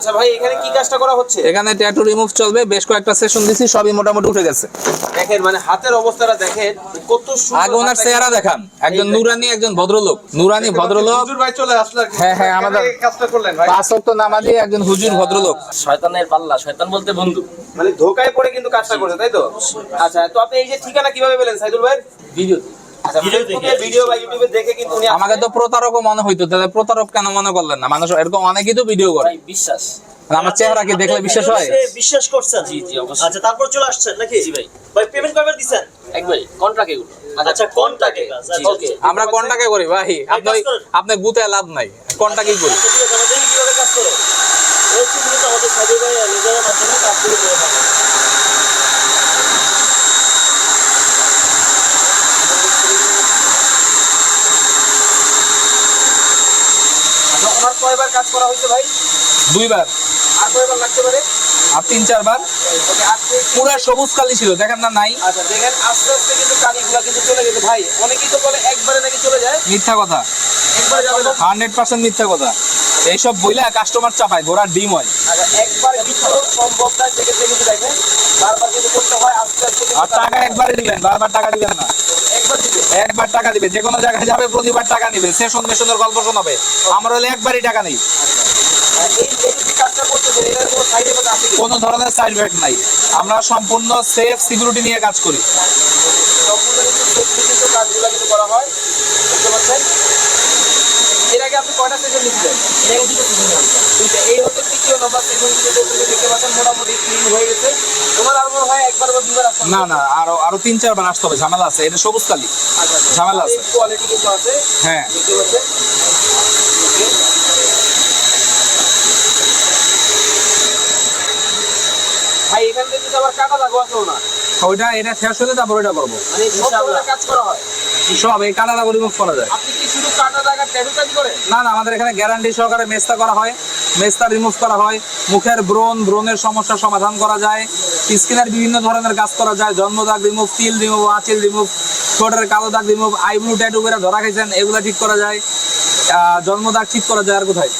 আচ্ছা ভাই, এখানে কি কাজটা করা হচ্ছে? এখানে ট্যাটু রিমুভ চলবে, বেশ কয়েকটা সেশন দিছি, সবই মোটামুটি উঠে গেছে। দেখেন মানে হাতের অবস্থাটা দেখেন কত সুন্দর। আগে ওনার চেহারা দেখান, একজন নুরানি, একজন ভদ্রলোক, নুরানি ভদ্রলোক। হুজুর ভাই চলে আসলো আর কি। হ্যাঁ হ্যাঁ, আমাদের এই কাজটা করলেন ভাই। 5 ওয়াক্ত নামাজি একজন হুজুর ভদ্রলোক। শয়তানের পাল্লা, শয়তান বলতে বন্ধু। মানে ধোকায় পড়ে কিন্তু কাজটা করছে, তাই তো? আচ্ছা, তো আপনি এই যে ঠিকানা কিভাবে পেলেন সাইদুল ভাই? ভিডিও আচ্ছা, ফেসবুকে ভিডিও বা ইউটিউবে দেখে কিন্তু উনি আমাকে তো প্রতারকও মনে হইতো, তাহলে প্রতারক কেন মনে করলেন না? মানুষ এরকম অনেকেই তো ভিডিও করে, ভাই বিশ্বাস। আমার চেহারা কি দেখলে বিশ্বাস হয়? বিশ্বাস করছেন? জি জি অবশ্যই। আচ্ছা, তারপর চলে আসছেন নাকি? জি ভাই। ভাই পেমেন্ট কবে দিবেন? একবারই কন্ট্রাক্ট এগুলো। আচ্ছা, কন্টাক্টে কাজ। আচ্ছা, ওকে। আমরা কোনটাকে করি ভাই? আপনি গুতে লাভ নাই, কোনটা কি করি? আচ্ছা, ঠিক আছে, আমাদের কিভাবে কাজ করে? এই হচ্ছে মূলত আমাদের সাইদুল ভাই নিজের মাধ্যমে কাজগুলো করে থাকে। আচ্ছা, ওনার কয়বার কাজ করা হয়েছে ভাই? 2 বার আর কয়বার লাগতে পারে? আর 3-4 বার। ওকে, আজকে পুরা সবুজ কালি ছিল, দেখেন না? নাই, আচ্ছা দেখেন আস্তে আস্তে কিন্তু কালিগুলা কিন্তু চলে গেছে ভাই। অনেকেই তো বলে একবারে নাকি চলে যায়, মিথ্যা কথা, একবারে যাবে না। 100% মিথ্যা কথা। এইসব বইলা কাস্টমার চাপায়, ঘোড়ার ডিম হয়। আচ্ছা, একবার কিন্তু সম্ভব না, সেক্ষেত্রে কিন্তু দেখেন বারবার কিন্তু করতে হয়, আস্তে আস্তে কিন্তু আর টাকা একবারে দিবেন, বারবার টাকা দিবেন না। একবার দিবে। একবার টাকা দিবে, যে কোনো জায়গায় যাবে প্রতিবার টাকা নিবে, সেশন মেশনের গল্প শোনাবে। আমার হলে একবারই টাকা নেই, আর এই যে কাজটা করতেছেন এটার কোনো সাইড এফেক্ট আছে কি? কোনো ধরনের সাইড এফেক্ট নাই। আমরা সম্পূর্ণ সেফ সিকিউরিটি নিয়ে কাজ করি। সম্পূর্ণ কিন্তু safety কিন্তু কাজগুলো কিন্তু করা হয়, বুঝতে পারছেন? এর আগে আপনি কয়টা সেশন নিয়েছিলেন? দুইটা। এই হচ্ছে তৃতীয় নম্বর সেশন, কিন্তু দেখতে পাচ্ছেন মোটামুটি ক্লিন হয়ে গেছে। তোমার আর মনে হয় একবার বা দুইবার আসতে হবে। না না, আরো 3-4 বার আসতে হবে, ঝামেলা আছে। এটা সবুজ কালি, আচ্ছা, ঝামেলা আছে। কোয়ালিটি কিন্তু আছে, হ্যাঁ, দেখতে পাচ্ছেন। Okay. ভাই এখান থেকে কিন্তু আবার কাটা দাগও আছে না, এটা শেষ হলে তারপর ওইটা করবো। মানে সব ধরনের কাজ করা হয়। সব এই কাটা দাগ রিমুভ করা যায়। আপনি কি শুধু কাটা দাগ আর ট্যাটু কাজ করেন? না না, আমাদের এখানে গ্যারান্টি সহকারে মেস্তা করা হয়, মেস্তা রিমুভ করা হয়, মুখের ব্রণের সমস্যার সমাধান করা যায়, স্কিনের বিভিন্ন ধরনের কাজ করা যায়, জন্মদাগ রিমুভ, তিল রিমুভ, আঁচিল রিমুভ, ঠোঁটের কালো দাগ রিমুভ, আইব্রু ট্যাটু করে ধরা খাইছেন, এগুলা ঠিক করা যায়, জন্মদাগ ঠিক করা যায়। আর কোথায়?